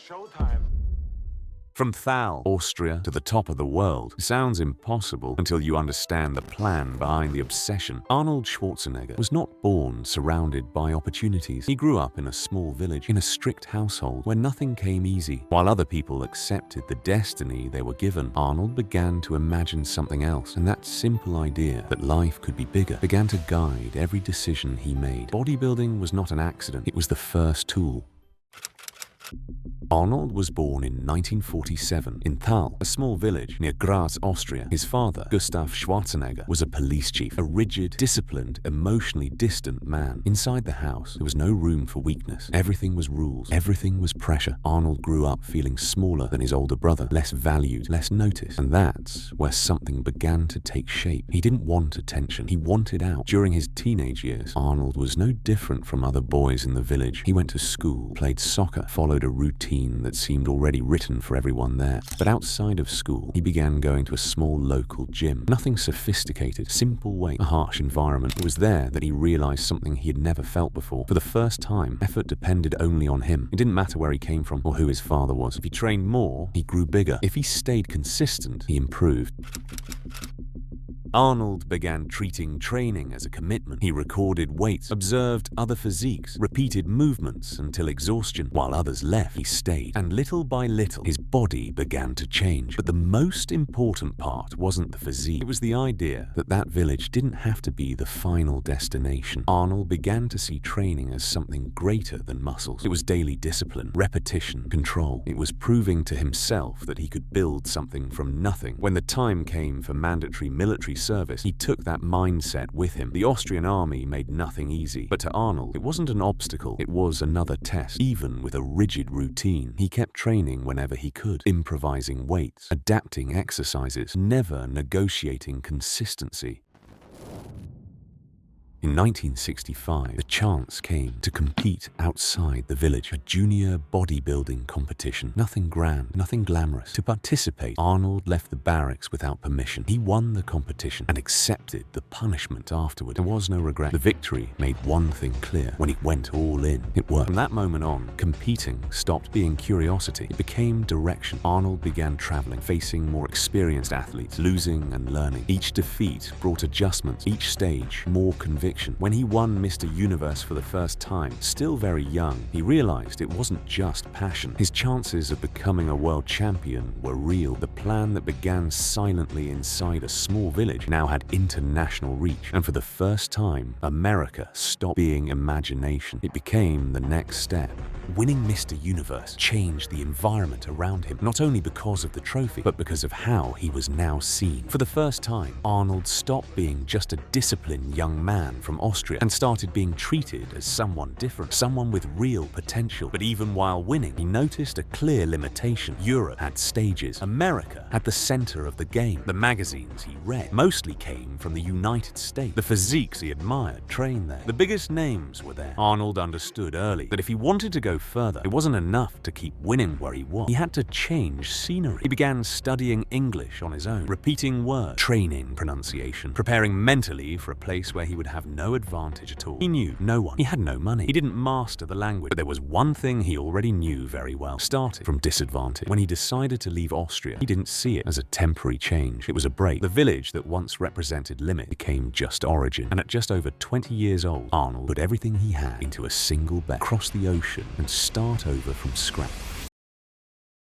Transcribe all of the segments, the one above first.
Showtime. From Thal, Austria, to the top of the world sounds impossible until you understand the plan behind the obsession. Arnold Schwarzenegger was not born surrounded by opportunities. He grew up in a small village, in a strict household where nothing came easy. While other people accepted the destiny they were given, Arnold began to imagine something else, and that simple idea that life could be bigger began to guide every decision he made. Bodybuilding was not an accident, it was the first tool. Arnold was born in 1947 in Thal, a small village near Graz, Austria. His father, Gustav Schwarzenegger, was a police chief, a rigid, disciplined, emotionally distant man. Inside the house, there was no room for weakness. Everything was rules. Everything was pressure. Arnold grew up feeling smaller than his older brother, less valued, less noticed. And that's where something began to take shape. He didn't want attention. He wanted out. During his teenage years, Arnold was no different from other boys in the village. He went to school, played soccer, followed a routine that seemed already written for everyone there. But outside of school, he began going to a small local gym. Nothing sophisticated, simple weight, a harsh environment. It was there that he realized something he had never felt before. For the first time, effort depended only on him. It didn't matter where he came from or who his father was. If he trained more, he grew bigger. If he stayed consistent, he improved. Arnold began treating training as a commitment. He recorded weights, observed other physiques, repeated movements until exhaustion. While others left, he stayed. And little by little, his body began to change. But the most important part wasn't the physique. It was the idea that that village didn't have to be the final destination. Arnold began to see training as something greater than muscles. It was daily discipline, repetition, control. It was proving to himself that he could build something from nothing. When the time came for mandatory military service, he took that mindset with him. The Austrian army made nothing easy, but to Arnold, it wasn't an obstacle, it was another test. Even with a rigid routine, he kept training whenever he could, improvising weights, adapting exercises, never negotiating consistency. In 1965, the chance came to compete outside the village, a junior bodybuilding competition. Nothing grand, nothing glamorous. To participate, Arnold left the barracks without permission. He won the competition and accepted the punishment afterward. There was no regret. The victory made one thing clear. When he went all in, it worked. From that moment on, competing stopped being curiosity. It became direction. Arnold began traveling, facing more experienced athletes, losing and learning. Each defeat brought adjustments, each stage more conviction. When he won Mr. Universe for the first time, still very young, he realized it wasn't just passion. His chances of becoming a world champion were real. The plan that began silently inside a small village now had international reach. And for the first time, America stopped being imagination. It became the next step. Winning Mr. Universe changed the environment around him, not only because of the trophy, but because of how he was now seen. For the first time, Arnold stopped being just a disciplined young man from Austria and started being treated as someone different, someone with real potential. But even while winning, he noticed a clear limitation. Europe had stages. America had the center of the game. The magazines he read mostly came from the United States. The physiques he admired trained there. The biggest names were there. Arnold understood early that if he wanted to go further, it wasn't enough to keep winning where he was. He had to change scenery. He began studying English on his own, repeating words, training pronunciation, preparing mentally for a place where he would have no advantage at all. He knew no one. He had no money. He didn't master the language. But there was one thing he already knew very well. Started from disadvantage. When he decided to leave Austria, he didn't see it as a temporary change. It was a break. The village that once represented limit became just origin. And at just over 20 years old, Arnold put everything he had into a single bet, cross the ocean, and start over from scratch.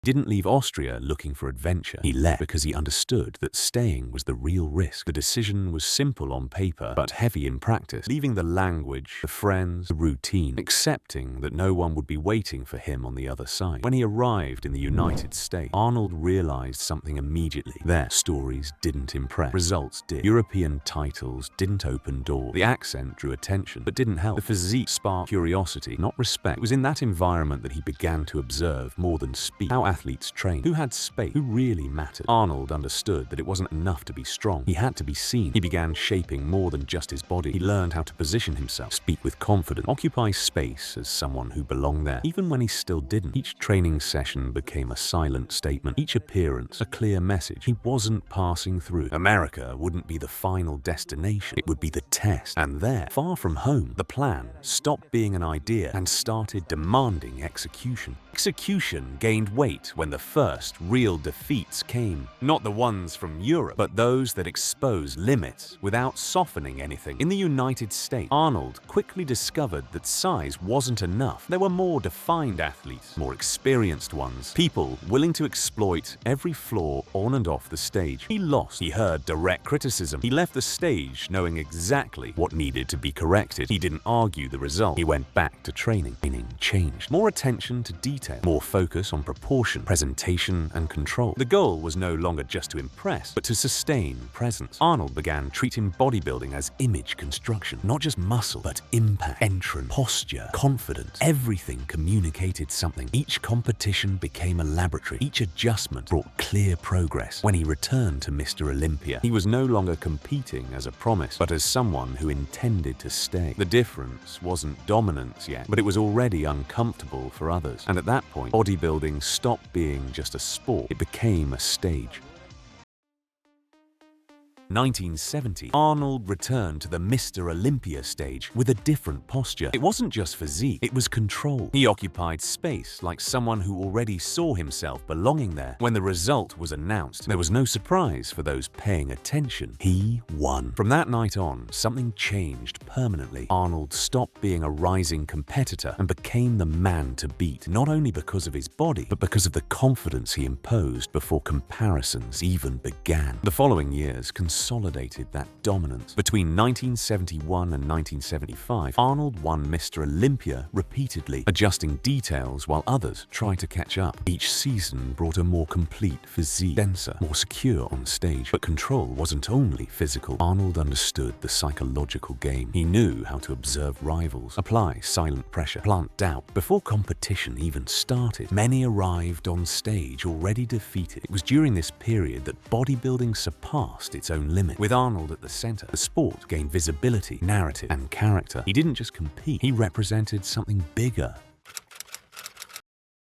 He didn't leave Austria looking for adventure. He left because he understood that staying was the real risk. The decision was simple on paper, but heavy in practice. Leaving the language, the friends, the routine, accepting that no one would be waiting for him on the other side. When he arrived in the United States, Arnold realized something immediately. Their stories didn't impress. Results did. European titles didn't open doors. The accent drew attention, but didn't help. The physique sparked curiosity, not respect. It was in that environment that he began to observe more than speak. How athletes trained? Who had space? Who really mattered? Arnold understood that it wasn't enough to be strong. He had to be seen. He began shaping more than just his body. He learned how to position himself, speak with confidence, occupy space as someone who belonged there, even when he still didn't. Each training session became a silent statement, each appearance a clear message. He wasn't passing through. America wouldn't be the final destination. It would be the test. And there, far from home, the plan stopped being an idea and started demanding execution. Execution gained weight when the first real defeats came. Not the ones from Europe, but those that exposed limits without softening anything. In the United States, Arnold quickly discovered that size wasn't enough. There were more defined athletes, more experienced ones, people willing to exploit every flaw on and off the stage. He lost. He heard direct criticism. He left the stage knowing exactly what needed to be corrected. He didn't argue the result. He went back to training. Training changed. More attention to detail, more focus on proportion, presentation, and control. The goal was no longer just to impress, but to sustain presence. Arnold began treating bodybuilding as image construction, not just muscle, but impact, entrance, posture, confidence. Everything communicated something. Each competition became a laboratory. Each adjustment brought clear progress. When he returned to Mr. Olympia, he was no longer competing as a promise, but as someone who intended to stay. The difference wasn't dominance yet, but it was already uncomfortable for others. And at that point, bodybuilding stopped being just a sport. It became a stage. 1970, Arnold returned to the Mr. Olympia stage with a different posture. It wasn't just physique, it was control. He occupied space like someone who already saw himself belonging there. When the result was announced, there was no surprise for those paying attention. He won. From that night on, something changed permanently. Arnold stopped being a rising competitor and became the man to beat, not only because of his body, but because of the confidence he imposed before comparisons even began. The following years consolidated that dominance. Between 1971 and 1975, Arnold won Mr. Olympia repeatedly, adjusting details while others tried to catch up. Each season brought a more complete physique, denser, more secure on stage. But control wasn't only physical. Arnold understood the psychological game. He knew how to observe rivals, apply silent pressure, plant doubt. Before competition even started, many arrived on stage already defeated. It was during this period that bodybuilding surpassed its own limit. With Arnold at the center, the sport gained visibility, narrative, and character. He didn't just compete, he represented something bigger.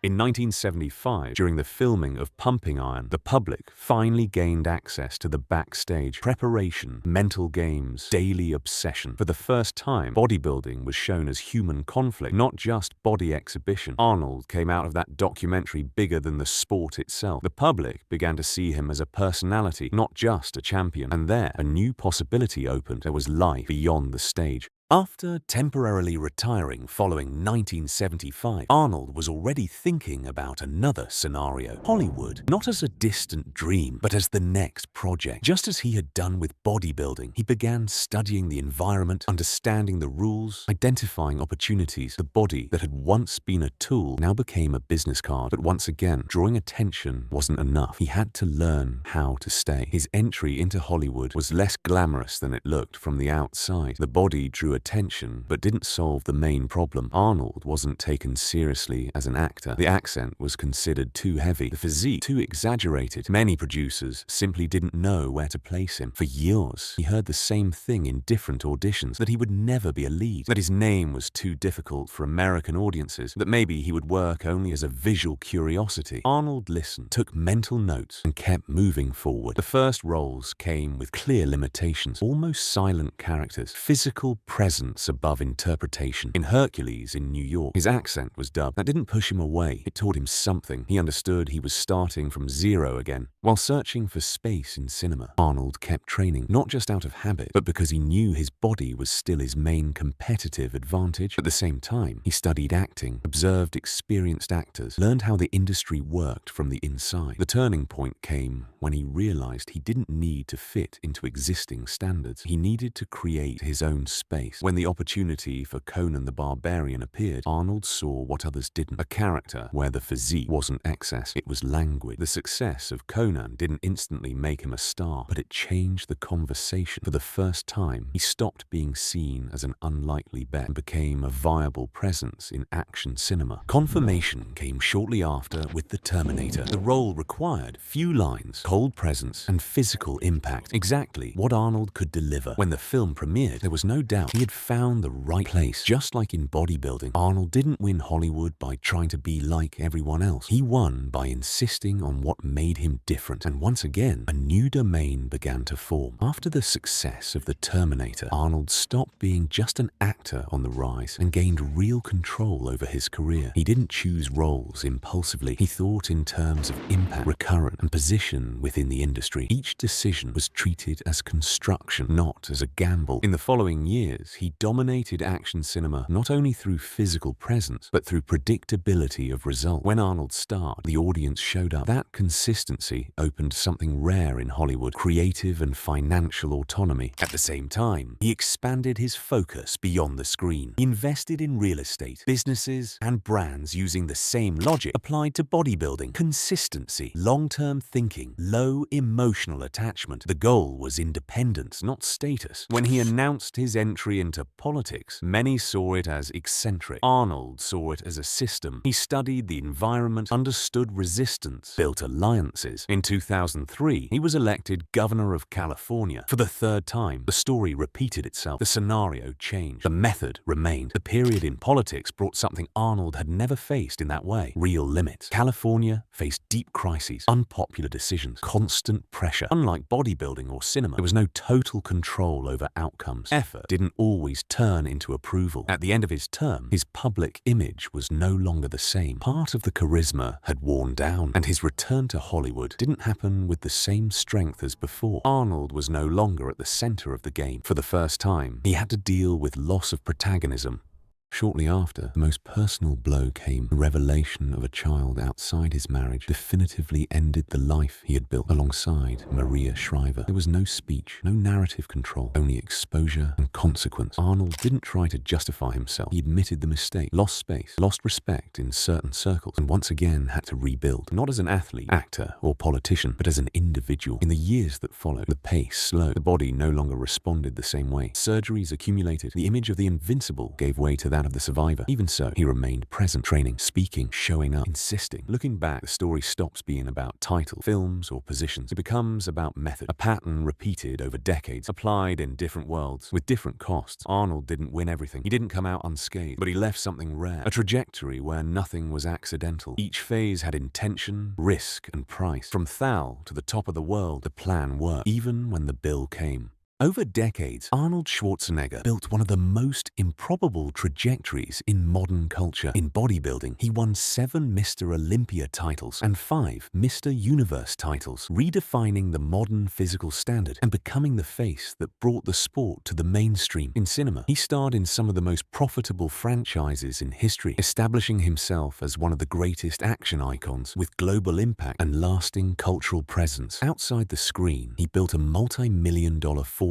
In 1975, during the filming of Pumping Iron, the public finally gained access to the backstage. Preparation, mental games, daily obsession. For the first time, bodybuilding was shown as human conflict, not just body exhibition. Arnold came out of that documentary bigger than the sport itself. The public began to see him as a personality, not just a champion. And there, a new possibility opened. There was life beyond the stage. After temporarily retiring following 1975, Arnold was already thinking about another scenario. Hollywood, not as a distant dream, but as the next project. Just as he had done with bodybuilding, he began studying the environment, understanding the rules, identifying opportunities. The body that had once been a tool now became a business card. But once again, drawing attention wasn't enough. He had to learn how to stay. His entry into Hollywood was less glamorous than it looked from the outside. The body drew attention, but didn't solve the main problem. Arnold wasn't taken seriously as an actor. The accent was considered too heavy, the physique too exaggerated. Many producers simply didn't know where to place him. For years, he heard the same thing in different auditions, that he would never be a lead, that his name was too difficult for American audiences, that maybe he would work only as a visual curiosity. Arnold listened, took mental notes, and kept moving forward. The first roles came with clear limitations, almost silent characters, physical presence above interpretation. In Hercules in New York, his accent was dubbed. That didn't push him away. It taught him something. He understood he was starting from zero again. While searching for space in cinema, Arnold kept training, not just out of habit, but because he knew his body was still his main competitive advantage. At the same time, he studied acting, observed experienced actors, learned how the industry worked from the inside. The turning point came when he realized he didn't need to fit into existing standards. He needed to create his own space. face. When the opportunity for Conan the Barbarian appeared, Arnold saw what others didn't. A character where the physique wasn't excess, it was languid. The success of Conan didn't instantly make him a star, but it changed the conversation. For the first time, he stopped being seen as an unlikely bet and became a viable presence in action cinema. Confirmation came shortly after with The Terminator. The role required few lines, cold presence, and physical impact. Exactly what Arnold could deliver. When the film premiered, there was no doubt he had found the right place. Just like in bodybuilding, Arnold didn't win Hollywood by trying to be like everyone else. He won by insisting on what made him different. And once again, a new domain began to form. After the success of The Terminator, Arnold stopped being just an actor on the rise and gained real control over his career. He didn't choose roles impulsively. He thought in terms of impact, recurrent, and position within the industry. Each decision was treated as construction, not as a gamble. In the following years, he dominated action cinema not only through physical presence, but through predictability of result. When Arnold starred, the audience showed up. That consistency opened something rare in Hollywood: creative and financial autonomy. At the same time, he expanded his focus beyond the screen. He invested in real estate, businesses, and brands using the same logic applied to bodybuilding. Consistency, long-term thinking, low emotional attachment. The goal was independence, not status. When he announced his entry into politics, many saw it as eccentric. Arnold saw it as a system. He studied the environment, understood resistance, built alliances. In 2003, he was elected governor of California. For the third time, the story repeated itself. The scenario changed. The method remained. The period in politics brought something Arnold had never faced in that way: real limits. California faced deep crises, unpopular decisions, constant pressure. Unlike bodybuilding or cinema, there was no total control over outcomes. Effort didn't always turn into approval. At the end of his term, his public image was no longer the same. Part of the charisma had worn down, and his return to Hollywood didn't happen with the same strength as before. Arnold was no longer at the center of the game. For the first time, he had to deal with loss of protagonism. Shortly after, the most personal blow came. The revelation of a child outside his marriage definitively ended the life he had built alongside Maria Shriver. There was no speech, no narrative control, only exposure and consequence. Arnold didn't try to justify himself. He admitted the mistake, lost space, lost respect in certain circles, and once again had to rebuild. Not as an athlete, actor, or politician, but as an individual. In the years that followed, the pace slowed. The body no longer responded the same way. Surgeries accumulated. The image of the invincible gave way to that of the survivor. Even so, he remained present, training, speaking, showing up, insisting. Looking back, the story stops being about title, films, or positions. It becomes about method, a pattern repeated over decades, applied in different worlds, with different costs. Arnold didn't win everything. He didn't come out unscathed, but he left something rare, a trajectory where nothing was accidental. Each phase had intention, risk, and price. From Thal to the top of the world, the plan worked, even when the bill came. Over decades, Arnold Schwarzenegger built one of the most improbable trajectories in modern culture. In bodybuilding, he won 7 Mr. Olympia titles and 5 Mr. Universe titles, redefining the modern physical standard and becoming the face that brought the sport to the mainstream. In cinema, he starred in some of the most profitable franchises in history, establishing himself as one of the greatest action icons with global impact and lasting cultural presence. Outside the screen, he built a multi-million-dollar fortune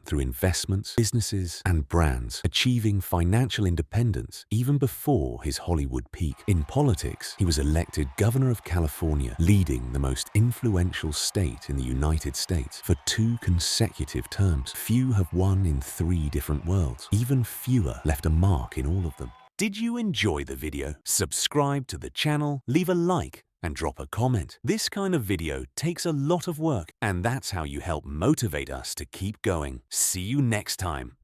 through investments, businesses, and brands, achieving financial independence even before his Hollywood peak. In politics, he was elected governor of California, leading the most influential state in the United States for 2 consecutive terms. Few have won in 3 different worlds. Even fewer left a mark in all of them. Did you enjoy the video? Subscribe to the channel, leave a like, and drop a comment. This kind of video takes a lot of work, and that's how you help motivate us to keep going. See you next time.